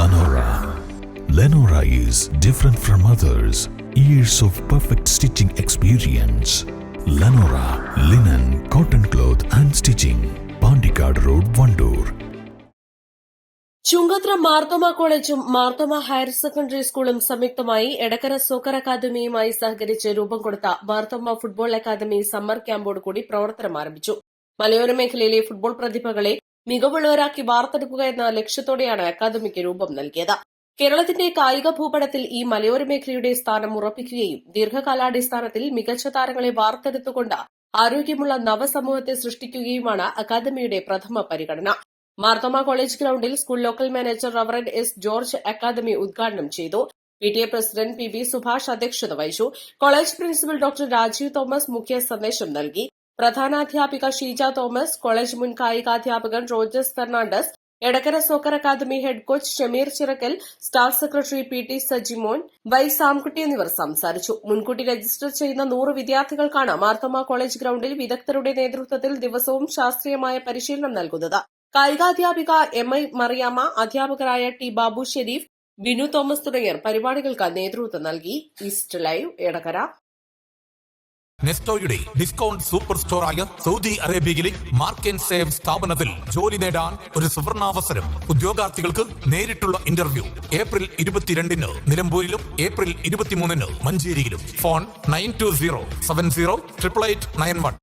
Lenora. Lenora is different from others. Years of perfect stitching experience. Lenora linen, cotton cloth and stitching. Pandikad Road, Vandoor. Chungathara Marthoma കോളേജും Marthoma higher secondary സ്കൂളും സംയുക്തമായി Edakkara soccer അക്കാദമിയുമായി സഹകരിച്ച് രൂപം കൊടുത്ത Marthoma football academy summer ക്യാമ്പോടുകൂടി പ്രവർത്തനം ആരംഭിച്ചു. മലയോര മേഖലയിലെ ഫുട്ബോൾ പ്രതിഭകളെ മികവുള്ളവരാക്കി വാർത്തെടുക്കുക എന്ന ലക്ഷ്യത്തോടെയാണ് അക്കാദമിക്ക് രൂപം നൽകിയത്. കേരളത്തിന്റെ കായിക ഭൂപടത്തിൽ ഈ മലയോര മേഖലയുടെ സ്ഥാനം ഉറപ്പിക്കുകയും ദീർഘകാലാടിസ്ഥാനത്തിൽ മികച്ച താരങ്ങളെ വാർത്തെടുത്തുകൊണ്ട് ആരോഗ്യമുള്ള നവസമൂഹത്തെ സൃഷ്ടിക്കുകയുമാണ് അക്കാദമിയുടെ പ്രഥമ പരിഗണന. മാർത്തോമ കോളേജ് ഗ്രൌണ്ടിൽ school local manager reverend S George academy ഉദ്ഘാടനം ചെയ്തു. PTA പ്രസിഡന്റ് PV സുഭാഷ് അധ്യക്ഷത വഹിച്ചു. College principal doctor Rajeev Thomas മുഖ്യ സന്ദേശം നൽകി. പ്രധാനാധ്യാപിക ഷീജ തോമസ്, കോളേജ് മുൻ കായികാധ്യാപകൻ Rojus Fernandez, Edakkara soccer academy head coach Shameer Chirakkal, staff secretary PT Sajimon, Y Samkutty എന്നിവർ സംസാരിച്ചു. മുൻകൂട്ടി രജിസ്റ്റർ ചെയ്യുന്ന 100 വിദ്യാർത്ഥികൾക്കാണ് മാർത്തോമ കോളേജ് ഗ്രൌണ്ടിൽ വിദഗ്ധരുടെ നേതൃത്വത്തിൽ ദിവസവും ശാസ്ത്രീയമായ പരിശീലനം നൽകുന്നത്. കായികാധ്യാപിക MI മറിയാമ്മ, അധ്യാപകരായ T ബാബു ഷെരീഫ്, ബിനു തോമസ് തുടങ്ങിയവർ പരിപാടികൾക്ക് നേതൃത്വം നൽകി. East Live, Edakkara. നെസ്റ്റോയുടെ ഡിസ്കൗണ്ട് സൂപ്പർ സ്റ്റോറായ സൗദി അറേബ്യയിലെ മാർക്ക് ആൻഡ് സേവ് സ്ഥാപനത്തിൽ ജോലി നേടാൻ ഒരു സുവർണാവസരം. ഉദ്യോഗാർത്ഥികൾക്ക് നേരിട്ടുള്ള ഇന്റർവ്യൂ ഏപ്രിൽ 22-ന് നിലമ്പൂരിലും ഏപ്രിൽ 23-ന് മഞ്ചേരിയിലും. ഫോൺ 92070888891.